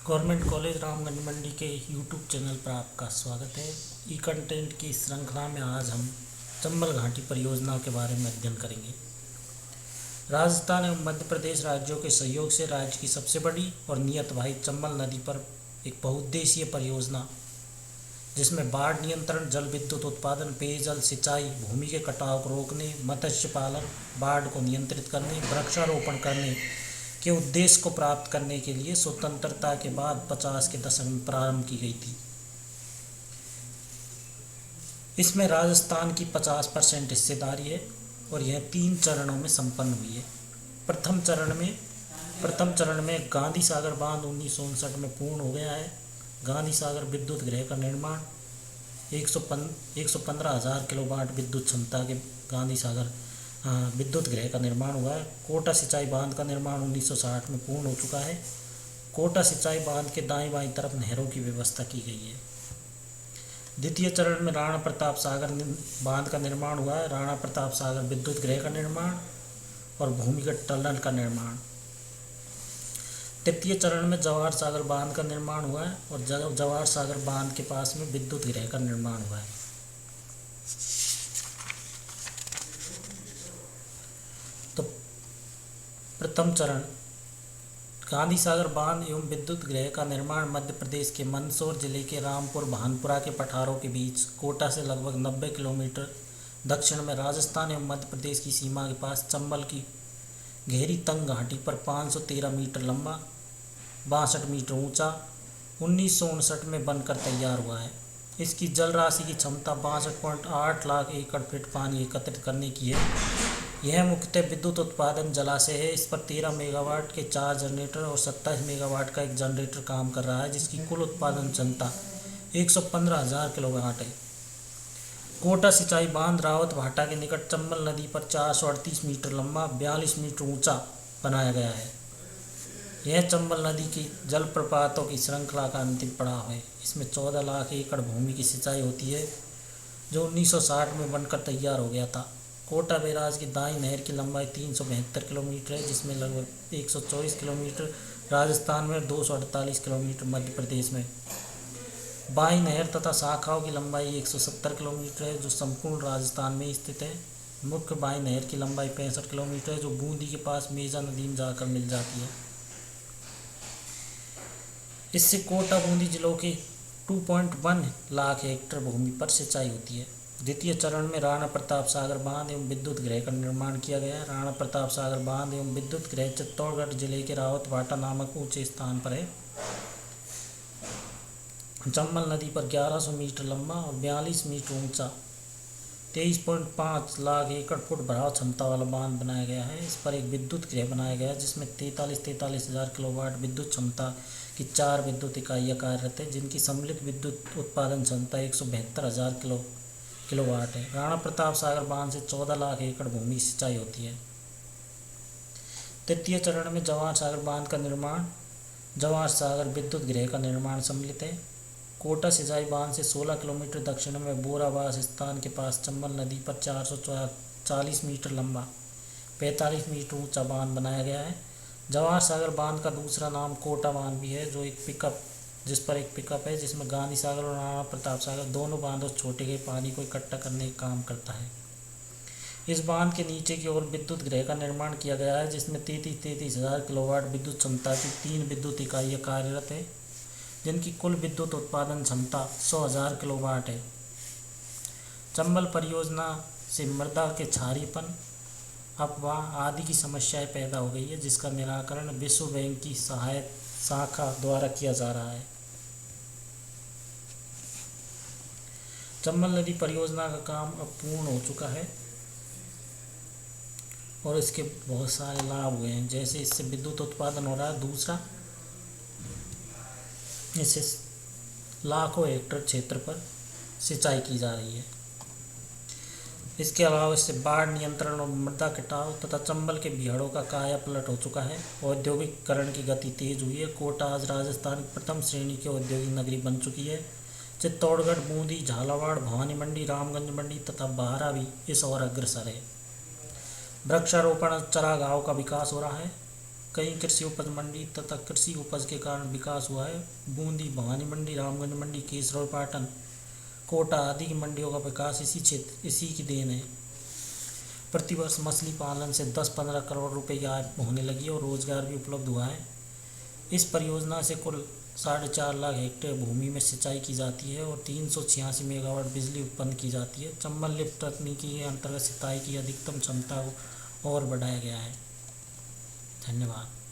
Government college Ramganj मंडी के YouTube channel पर आपका स्वागत है। ई कंटेंट की श्रृंखला में आज हम चंबल घाटी परियोजना के बारे में अध्ययन करेंगे। राजस्थान एवं मध्य प्रदेश राज्यों के सहयोग से राज्य की सबसे बड़ी और नियत वाहित चंबल नदी पर एक बहुउद्देशीय परियोजना, जिसमें बाढ़ नियंत्रण, जल विद्युत उत्पादन, पेयजल, सिंचाई, भूमि के कटाव को रोकने, मत्स्य पालन, बाढ़ को नियंत्रित करने, वृक्षारोपण करने के उद्देश्य को प्राप्त करने के लिए स्वतंत्रता के बाद 50 के दशक में प्रारंभ की गई थी। इसमें राजस्थान की 50% हिस्सेदारी है और यह 3 चरणों में संपन्न हुई है। प्रथम चरण में गांधी सागर बांध 1959 में पूर्ण हो गया है। गांधी सागर विद्युत गृह का निर्माण 115,000 किलोवाट विद्युत क्षमता के गांधी सागर विद्युत गृह का निर्माण हुआ है। कोटा सिंचाई बांध का निर्माण 1960 में पूर्ण हो चुका है। कोटा सिंचाई बांध के दाईं बाईं तरफ नहरों की व्यवस्था की गई है। द्वितीय चरण में राणा प्रताप सागर बांध का निर्माण हुआ है। राणा प्रताप सागर विद्युत गृह का निर्माण और भूमिगत टनल का निर्माण। तृतीय चरण में जवाहर सागर बांध का निर्माण हुआ है और जवाहर सागर बांध के पास में विद्युत गृह का निर्माण हुआ है। तो प्रथम चरण गांधी सागर बांध एवं विद्युत गृह का निर्माण मध्य प्रदेश के मंदसौर जिले के रामपुर भानपुरा के पठारों के बीच कोटा से लगभग 90 किलोमीटर दक्षिण में राजस्थान एवं मध्य प्रदेश की सीमा के पास चंबल की गहरी तंग घाटी पर 513 मीटर लंबा, 62 मीटर ऊंचा 1959 में बनकर तैयार हुआ है। इसकी जल राशि की क्षमता 62.8 लाख एकड़ फीट पानी एकत्रित करने की है। यह मुख्यतः विद्युत उत्पादन जलाशय है। इस पर 13 मेगावाट के 4 जनरेटर और 27 मेगावाट का एक जनरेटर काम कर रहा है, जिसकी कुल उत्पादन क्षमता 115,000 किलोवाट है। कोटा सिंचाई बांध रावत भाटा के निकट चंबल नदी पर 438 मीटर लंबा, 42 मीटर ऊंचा बनाया गया है। यह चंबल नदी की जल प्रपातों की श्रृंखला का अंतिम पड़ाव है। इसमें 14 लाख एकड़ भूमि की सिंचाई होती है, जो 1960 में बनकर तैयार हो गया था। कोटा बैराज की दाईं नहर की लंबाई 372 किलोमीटर है, जिसमें लगभग 124 किलोमीटर राजस्थान में, 248 किलोमीटर मध्य प्रदेश में। बाईं नहर तथा शाखाओं की लंबाई 170 किलोमीटर है, जो संपूर्ण राजस्थान में स्थित है। मुख्य बाईं नहर की लंबाई 65 किलोमीटर है, जो बूंदी के पास मेजा नदी में जाकर मिल जाती है। इससे कोटा बूंदी जिलों के 2.1 लाख हेक्टेयर भूमि पर सिंचाई होती है। द्वितीय चरण में राणा प्रताप सागर बांध एवं विद्युत गृह का निर्माण किया गया है। राणा प्रताप सागर बांध एवं विद्युत गृह चित्तौड़गढ़ जिले के रावत भाटा नामक ऊंचे स्थान पर है। चंबल नदी पर 1100 मीटर लंबा और 42 मीटर ऊंचा 23.5 लाख एकड़ फुट भराव क्षमता वाला बांध बनाया गया है। इस पर एक विद्युत गृह बनाया गया है, जिसमें 43,000 किलोवाट विद्युत क्षमता की 4 विद्युत इकाइयाँ कार्यरत है, जिनकी सम्मिलित विद्युत उत्पादन क्षमता 172,000 किलोवाट है। राणा प्रताप सागर बांध से 14 लाख एकड़ भूमि सिंचाई होती है। तृतीय चरण में जवाहर सागर बांध का निर्माण, जवाहर सागर विद्युत गृह का निर्माण सम्मिलित है। कोटा सिंचाई बांध से 16 किलोमीटर दक्षिण में बोराबास स्थान के पास चंबल नदी पर 440 मीटर लंबा 45 मीटर ऊंचा बांध बनाया गया है। जवाहर सागर बांध का दूसरा नाम कोटा बांध भी है, जिस पर एक पिकअप है, जिसमें गांधी सागर और राणा प्रताप सागर दोनों बांधों छोटे गए पानी को इकट्ठा करने का काम करता है। इस बांध के नीचे की ओर विद्युत गृह का निर्माण किया गया है, जिसमें 33,000 किलोवाट विद्युत क्षमता की 3 विद्युत इकाइयाँ कार्यरत है, जिनकी कुल विद्युत उत्पादन क्षमता 100,000 किलोवाट है। चंबल परियोजना से मृदा के क्षारीयपन, अपवाह आदि की समस्याएं पैदा हो गई है, जिसका निराकरण विश्व बैंक की सहायक शाखा द्वारा किया जा रहा है। चंबल नदी परियोजना का काम अब पूर्ण हो चुका है और इसके बहुत सारे लाभ हुए हैं, जैसे इससे विद्युत उत्पादन हो रहा है। दूसरा, इससे लाखों हेक्टेयर क्षेत्र पर सिंचाई की जा रही है। इसके अलावा इससे बाढ़ नियंत्रण और मृदा कटाव तथा चंबल के बीहड़ों का काया पलट हो चुका है। औद्योगिकरण की गति तेज हुई है। कोटा आज राजस्थान की प्रथम श्रेणी की औद्योगिक नगरी बन चुकी है। चित्तौड़गढ़, बूंदी, झालावाड़, भवानी मंडी, रामगंज मंडी तथा बाहरा भी इस ओर अग्रसर है। वृक्षारोपण, चरागाहों का विकास हो रहा है। कई कृषि उपज मंडी तथा कृषि उपज के कारण विकास हुआ है। बूंदी, भवानी मंडी, रामगंज मंडी, केसरौल, पाटन, कोटा आदि की मंडियों का विकास इसी की देन है। प्रतिवर्ष मछली पालन से 10-15 करोड़ रुपए की आय होने लगी और रोजगार भी उपलब्ध हुआ है। इस परियोजना से कुल 4.5 लाख हेक्टेयर भूमि में सिंचाई की जाती है और 386 मेगावाट बिजली उत्पन्न की जाती है। चंबल लिफ्ट तकनीकी के अंतर्गत सिंचाई की अधिकतम क्षमता को और बढ़ाया गया है। धन्यवाद।